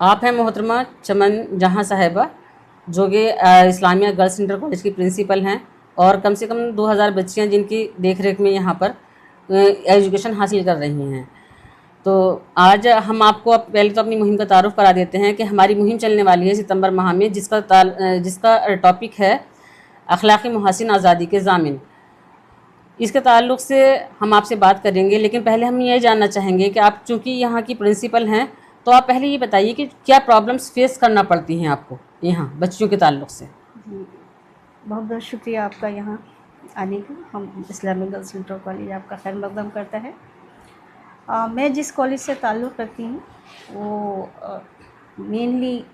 आप हैं मोहतरमा चमन जहां साहिबा, जो कि इस्लामिया गर्ल्स इंटर कॉलेज की प्रिंसिपल हैं, और कम से कम 2000 बच्चियां जिनकी देखरेख में यहाँ पर एजुकेशन हासिल कर रही हैं। तो आज हम आपको पहले तो अपनी मुहिम का तारुफ करा देते हैं कि हमारी मुहिम चलने वाली है सितंबर माह में, जिसका टॉपिक है अखलाक़ी मुहसिन आज़ादी के ज़ामिन। इसके ताल्लुक़ से हम आपसे बात करेंगे, लेकिन पहले हम ये जानना चाहेंगे कि आप चूँकि यहाँ की प्रिंसिपल हैं, तो आप पहले ये बताइए कि क्या प्रॉब्लम्स फेस करना पड़ती हैं आपको यहाँ बच्चियों के ताल्लुक़ से। बहुत बहुत शुक्रिया आपका यहाँ आने का। हम इस्लामिक गर्ल्स इंटर कॉलेज आपका खैर मकदम करता है। मैं जिस कॉलेज से ताल्लुक़ रखती हूँ वो मेनली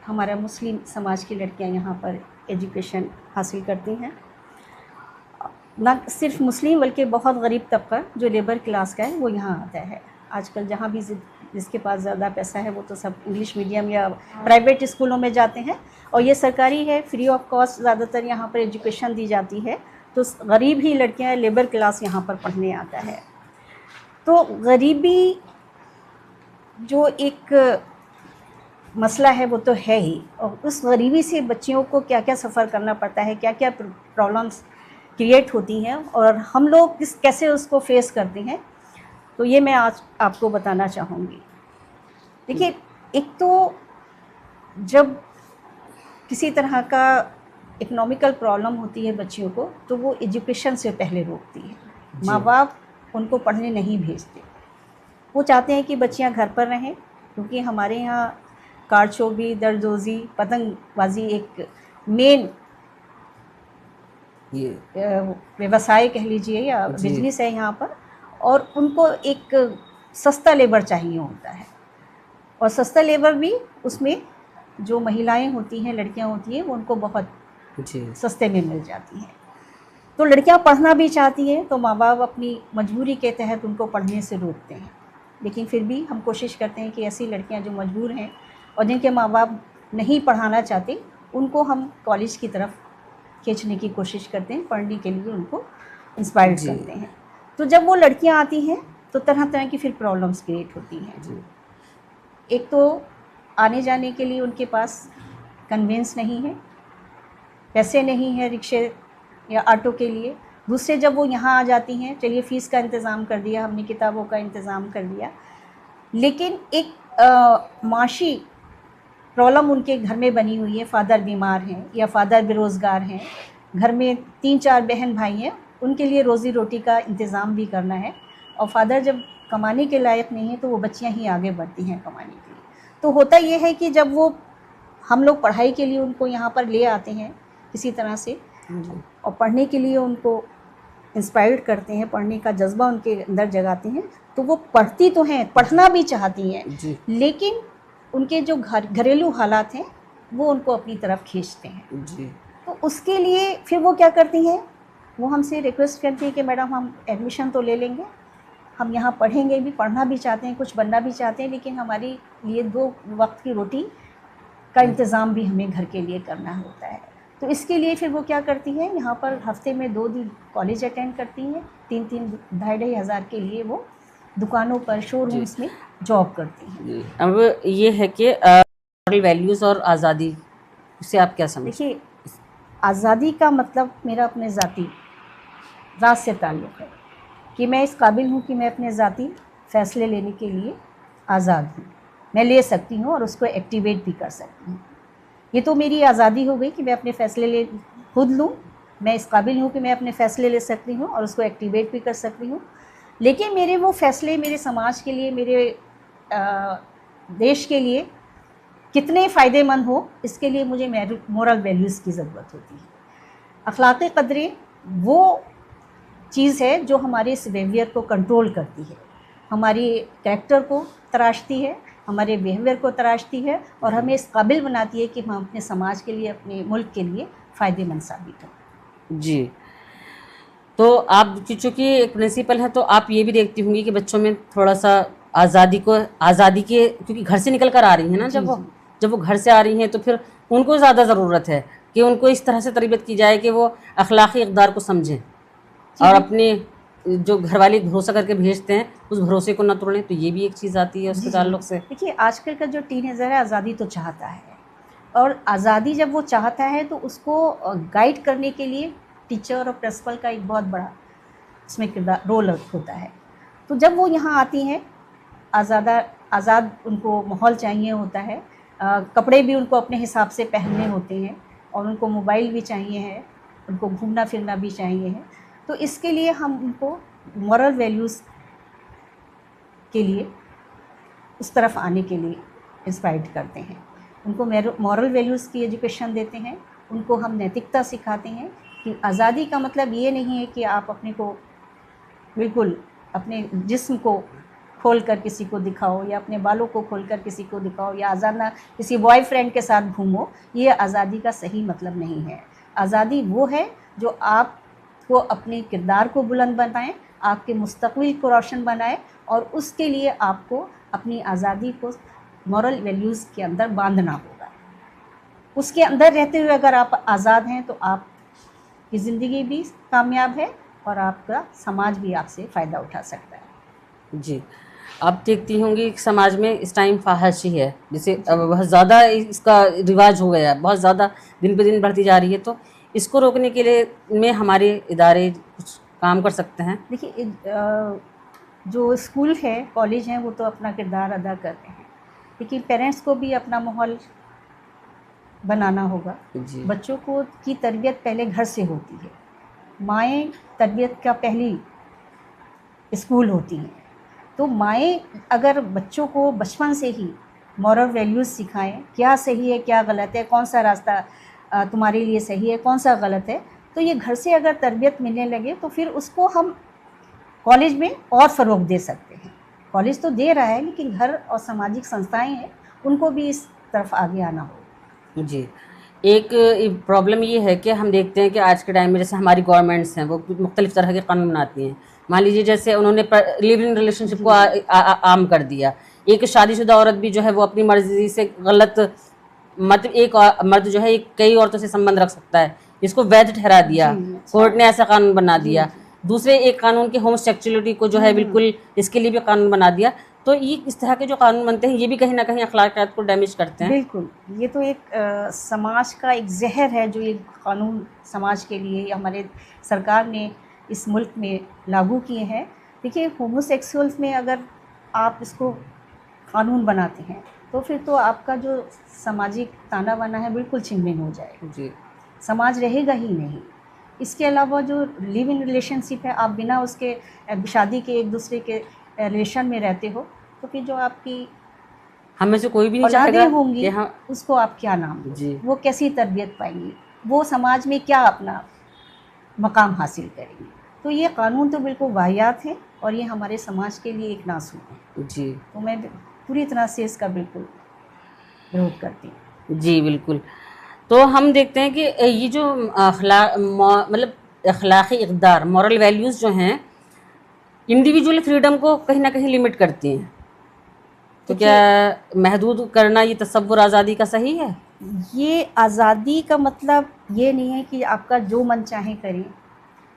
हमारा मुस्लिम समाज की लड़कियाँ यहाँ पर एजुकेशन हासिल करती हैं। ना सिर्फ मुस्लिम बल्कि बहुत गरीब तबका जो लेबर क्लास का है वो यहाँ आता है। आजकल जहाँ भी जिसके पास ज़्यादा पैसा है वो तो सब इंग्लिश मीडियम या प्राइवेट स्कूलों में जाते हैं, और ये सरकारी है, फ्री ऑफ कॉस्ट ज़्यादातर यहाँ पर एजुकेशन दी जाती है। तो गरीब ही लड़कियाँ लेबर क्लास यहाँ पर पढ़ने आता है। तो गरीबी जो एक मसला है वो तो है ही, और उस गरीबी से बच्चियों को क्या क्या सफ़र करना पड़ता है, क्या क्या प्रॉब्लम्स क्रिएट होती हैं और हम लोग कैसे उसको फेस करते हैं, तो ये मैं आज आपको बताना चाहूँगी। देखिए, एक तो जब किसी तरह का इकोनॉमिकल प्रॉब्लम होती है बच्चियों को, तो वो एजुकेशन से पहले रोकती है। माँ बाप उनको पढ़ने नहीं भेजते, वो चाहते हैं कि बच्चियाँ घर पर रहें, क्योंकि हमारे यहाँ कारचोबी, दरदोजी, पतंगबाजी एक मेन व्यवसाय कह लीजिए या बिजनेस है यहाँ पर, और उनको एक सस्ता लेबर चाहिए होता है, और सस्ता लेबर भी उसमें जो महिलाएं होती हैं, लड़कियाँ होती हैं, वो उनको बहुत सस्ते में मिल जाती हैं। तो लड़कियाँ पढ़ना भी चाहती हैं, तो माँ बाप अपनी मजबूरी के तहत उनको पढ़ने से रोकते हैं। लेकिन फिर भी हम कोशिश करते हैं कि ऐसी लड़कियाँ जो मजबूर हैं और जिनके माँ बाप नहीं पढ़ाना चाहते, उनको हम कॉलेज की तरफ खींचने की कोशिश करते हैं, पढ़ने के लिए उनको इंस्पायर करते हैं। तो जब वो लड़कियां आती हैं तो तरह तरह की फिर प्रॉब्लम्स क्रिएट होती हैं। एक तो आने जाने के लिए उनके पास कन्वेंस नहीं है, पैसे नहीं है रिक्शे या ऑटो के लिए। दूसरे, जब वो यहाँ आ जाती हैं, चलिए फ़ीस का इंतज़ाम कर दिया हमने, किताबों का इंतज़ाम कर दिया, लेकिन एक माशी प्रॉब्लम उनके घर में बनी हुई है। फ़ादर बीमार हैं या फ़ादर बेरोज़गार हैं, घर में 3-4 बहन भाई हैं, उनके लिए रोज़ी रोटी का इंतज़ाम भी करना है, और फ़ादर जब कमाने के लायक नहीं है तो वो बच्चियां ही आगे बढ़ती हैं कमाने के लिए। तो होता ये है कि जब वो हम लोग पढ़ाई के लिए उनको यहाँ पर ले आते हैं किसी तरह से, और पढ़ने के लिए उनको इंस्पायर्ड करते हैं, पढ़ने का जज्बा उनके अंदर जगाते हैं, तो वो पढ़ती तो हैं, पढ़ना भी चाहती हैं, लेकिन उनके जो घरेलू हालात हैं वो उनको अपनी तरफ खींचते हैं। तो उसके लिए फिर वो क्या करती हैं, वो हमसे रिक्वेस्ट करती है कि मैडम हम एडमिशन तो ले लेंगे, हम यहाँ पढ़ेंगे भी, पढ़ना भी चाहते हैं, कुछ बनना भी चाहते हैं, लेकिन हमारे लिए 2 वक्त की रोटी का इंतज़ाम भी हमें घर के लिए करना होता है। तो इसके लिए फिर वो क्या करती हैं, यहाँ पर हफ्ते में 2 दिन कॉलेज अटेंड करती हैं, 3-3 2,500 हज़ार के लिए वो दुकानों पर, शोरूम्स में जॉब करती हैं। अब ये है कि मॉरल वैल्यूज़ और आज़ादी, उससे आप क्या समझते हैं? देखिए, आज़ादी का मतलब मेरा अपने ज़ाती राज से ताल्लुक़ है कि मैं इस काबिल हूँ कि मैं अपने ज़ाती फ़ैसले लेने के लिए आज़ाद हूँ, मैं ले सकती हूँ और उसको एक्टिवेट भी कर सकती हूँ। ये तो मेरी आज़ादी हो गई कि मैं अपने फ़ैसले खुद लूँ, मैं इस काबिल हूँ कि मैं अपने फ़ैसले ले सकती हूँ और उसको एक्टिवेट भी कर सकती हूँ। लेकिन मेरे वो फ़ैसले मेरे समाज के लिए, मेरे देश के लिए कितने फ़ायदेमंद हो, इसके लिए मुझे मोरल वैल्यूज़ की ज़रूरत होती है। अखलाक़ी क़दरें वो चीज़ है जो हमारे इस बिहेवियर को कंट्रोल करती है, हमारी कैरेक्टर को तराशती है, हमारे बिहेवियर को तराशती है, और हमें इस काबिल बनाती है कि हम अपने समाज के लिए, अपने मुल्क के लिए फ़ायदेमंद साबित हों। जी, तो आप चूँकि एक प्रिंसिपल हैं, तो आप ये भी देखती होंगी कि बच्चों में थोड़ा सा आज़ादी के, क्योंकि घर से निकल कर आ रही हैं ना, जब वो घर से आ रही हैं, तो फिर उनको ज़्यादा ज़रूरत है कि उनको इस तरह से तरबियत की जाए कि वो अखलाक़ी इक़दार को समझें और अपनी जो घर वाले भरोसा करके भेजते हैं उस भरोसे को ना तोड़ें, तो ये भी एक चीज़ आती है उसके ताल्लुक से। देखिए, आजकल का जो टीनेजर है आज़ादी तो चाहता है, और आज़ादी जब वो चाहता है तो उसको गाइड करने के लिए टीचर और प्रिंसिपल का एक बहुत बड़ा इसमें किरदार रोल होता है। तो जब वो यहाँ आती हैं, आज़ाद उनको माहौल चाहिए होता है, कपड़े भी उनको अपने हिसाब से पहनने होते हैं, और उनको मोबाइल भी चाहिए है, उनको घूमना फिरना भी चाहिए है। तो इसके लिए हम उनको मॉरल वैल्यूज़ के लिए उस तरफ आने के लिए इंस्पायर्ड करते हैं। उनको मॉरल वैल्यूज़ की एजुकेशन देते हैं, उनको हम नैतिकता सिखाते हैं कि आज़ादी का मतलब ये नहीं है कि आप अपने को बिल्कुल अपने जिस्म को खोल कर किसी को दिखाओ, या अपने बालों को खोल कर किसी को दिखाओ, या आज़ादा किसी बॉयफ्रेंड के साथ घूमो। ये आज़ादी का सही मतलब नहीं है। आज़ादी वो है जो आपको अपने किरदार को बुलंद बनाए, आपके मुस्तकबिल को रोशन बनाए, और उसके लिए आपको अपनी आज़ादी को मॉरल वैल्यूज़ के अंदर बांधना होगा। उसके अंदर रहते हुए अगर आप आज़ाद हैं तो आपकी ज़िंदगी भी कामयाब है, और आपका समाज भी आपसे फ़ायदा उठा सकता है। जी, आप देखती होंगी कि समाज में इस टाइम फाहशी है, जैसे बहुत ज़्यादा इसका रिवाज हो गया है, बहुत ज़्यादा दिन पे दिन बढ़ती जा रही है, तो इसको रोकने के लिए में हमारे इदारे कुछ काम कर सकते हैं। देखिए, जो स्कूल है, कॉलेज हैं, वो तो अपना किरदार अदा कर रहे हैं, लेकिन पेरेंट्स को भी अपना माहौल बनाना होगा। जी, बच्चों को की तरबियत पहले घर से होती है। माएँ तरबियत का पहली स्कूल होती हैं। तो माएँ अगर बच्चों को बचपन से ही मॉरल वैल्यूज़ सिखाएं, क्या सही है क्या गलत है, कौन सा रास्ता तुम्हारे लिए सही है, कौन सा गलत है, तो ये घर से अगर तरबियत मिलने लगे तो फिर उसको हम कॉलेज में और फ़रोग़ दे सकते हैं। कॉलेज तो दे रहा है, लेकिन घर और सामाजिक संस्थाएं हैं, उनको भी इस तरफ आगे आना होगा। जी। एक प्रॉब्लम ये है कि हम देखते हैं कि आज के टाइम में जैसे हमारी गवर्नमेंट्स हैं वो मुख्तलिफ़ तरह के कानून बनाती हैं। मान लीजिए जैसे उन्होंने लिव इन रिलेशनशिप को आम कर दिया। एक शादीशुदा औरत भी जो है वो अपनी मर्ज़ी से गलत, मतलब एक मर्द जो है कई औरतों से संबंध रख सकता है, इसको वैध ठहरा दिया। कोर्ट ने ऐसा कानून बना दिया। दूसरे एक कानून के होमोसेक्सुअलिटी को जो है बिल्कुल इसके लिए भी कानून बना दिया। तो ये इस तरह के जो कानून बनते हैं ये भी कहीं ना कहीं अखलाकियात को डैमेज करते हैं। बिल्कुल, ये तो एक समाज का एक जहर है जो ये कानून समाज के लिए हमारे सरकार ने इस मुल्क में लागू किए हैं। देखिए, होमोसेक्सुअल्स में अगर आप इसको कानून बनाते हैं तो फिर तो आपका जो सामाजिक ताना बाना है बिल्कुल छिन-भिन हो जाएगा। जी, समाज रहेगा ही नहीं। इसके अलावा जो लिव इन रिलेशनशिप है, आप बिना उसके शादी के एक दूसरे के रिलेशन में रहते हो, तो फिर जो आपकी हम में से कोई भी नहीं औलादें चाहेगा होंगी कि हम। उसको आप क्या नाम जी, दोगे? वो कैसी तरबियत पाएंगी? वो समाज में क्या अपना मकाम हासिल करेंगी? तो ये कानून तो बिल्कुल वाहियात है, और ये हमारे समाज के लिए एक नासूर है। जी, तो मैं पूरी तरह से इसका बिल्कुल विरोध करती हूँ। जी, बिल्कुल। तो हम देखते हैं कि ये जो मतलब अखलाकी इक़दार, मॉरल वैल्यूज़ जो हैं इंडिविजुअल फ्रीडम को कहीं ना कहीं लिमिट करती हैं। तो क्या महदूद करना ये तसव्वुर आज़ादी का सही है? ये आज़ादी का मतलब ये नहीं है कि आपका जो मन चाहे करें,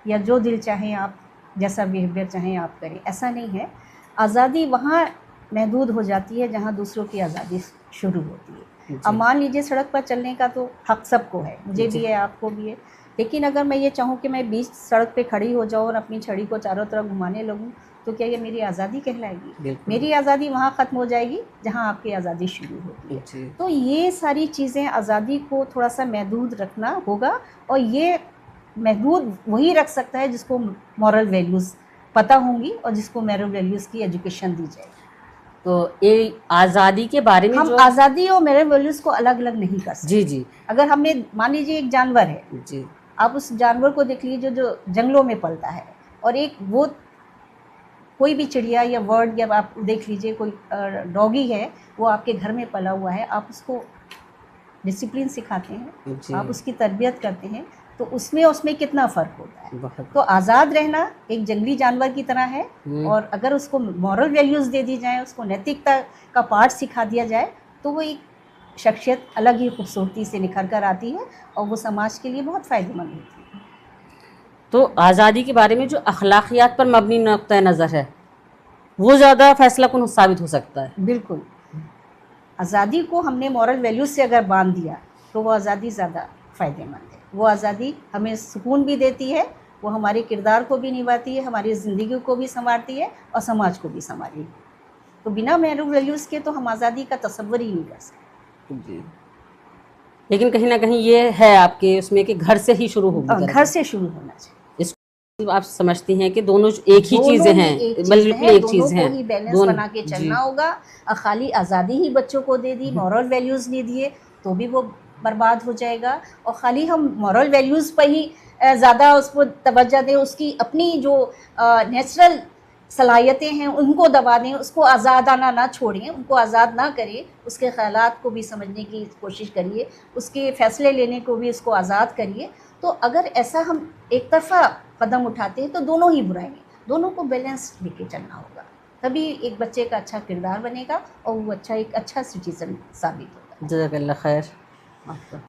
या जो दिल चाहे आप जैसा बिहेवियर चाहें आप करें, ऐसा नहीं है। आज़ादी वहाँ महदूद हो जाती है जहाँ दूसरों की आज़ादी शुरू होती है। अब मान लीजिए सड़क पर चलने का तो हक़ सबको है, मुझे भी है, आपको भी है, लेकिन अगर मैं ये चाहूँ कि मैं बीच सड़क पे खड़ी हो जाऊँ और अपनी छड़ी को चारों तरफ घुमाने लगूँ, तो क्या ये मेरी आज़ादी कहलाएगी? मेरी आज़ादी वहाँ ख़त्म हो जाएगी जहाँ आपकी आज़ादी शुरू होती है। तो ये सारी चीज़ें, आज़ादी को थोड़ा सा महदूद रखना होगा, और ये महदूद वही रख सकता है जिसको मॉरल वैल्यूज़ पता होंगी और जिसको मॉरल वैल्यूज़ की एजुकेशन दी जाएगी। तो ये आज़ादी के बारे में हम आज़ादी और मॉरल वैल्यूज़ को अलग अलग नहीं कर सकते। जी, जी, अगर हमने, मान लीजिए एक जानवर है, जी, आप उस जानवर को देख लीजिए जो जंगलों में पलता है, और एक वो कोई भी चिड़िया या बर्ड, या आप देख लीजिए कोई डॉगी है, वो आपके घर में पला हुआ है, आप उसको डिसिप्लिन सिखाते हैं, आप उसकी तरबियत करते हैं, तो उसमें कितना फ़र्क होता है। तो आज़ाद रहना एक जंगली जानवर की तरह है, और अगर उसको मॉरल वैल्यूज़ दे दी जाए, उसको नैतिकता का पाठ सिखा दिया जाए, तो वो एक शख्सियत अलग ही खूबसूरती से निखर कर आती है, और वो समाज के लिए बहुत फ़ायदेमंद होती है। तो आज़ादी के बारे में जो अखलाकियात पर मबनी नुक्ता नज़र है वो ज़्यादा फैसला कुन साबित हो सकता है। बिल्कुल, आज़ादी को हमने मॉरल वैल्यूज़ से अगर बांध दिया तो वो आज़ादी ज़्यादा फ़ायदेमंद है। वो आज़ादी हमें सुकून भी देती है, वो हमारे किरदार को भी निभाती है, हमारी ज़िंदगी को भी संवारती है और समाज को भी संवारी। तो बिना मॉरल वैल्यूज़ के तो हम आज़ादी का तसव्वुर ही नहीं कर सकते। जी, लेकिन कहीं ना कहीं ये है आपके उसमें कि घर से ही शुरू होगी, घर से शुरू होना चाहिए। इसको आप समझती हैं कि दोनों एक ही चीज़ें हैं, बिल्कुल एक चीज़ है, दोनों को ही बैलेंस दोनों बना के चलना होगा। खाली आज़ादी ही बच्चों को दे दी, मॉरल वैल्यूज़ नहीं दिए तो भी वो बर्बाद हो जाएगा। और ख़ाली हम मॉरल वैल्यूज़ पर ही ज़्यादा उसको तवज्जो दें, उसकी अपनी जो नेचुरल सलाहियतें हैं उनको दबा दें, उसको आज़ादाना ना छोड़ें, उनको आज़ाद ना करें, उसके ख़यालात को भी समझने की कोशिश करिए, उसके फ़ैसले लेने को भी उसको आज़ाद करिए। तो अगर ऐसा हम एक तरफ़ा कदम उठाते हैं तो दोनों ही बुराई हैं, दोनों को बैलेंस लेके चलना होगा, तभी एक बच्चे का अच्छा किरदार बनेगा और वो एक अच्छा सिटीज़न साबित होगा। जज़ाकल्लाह खैर आपका।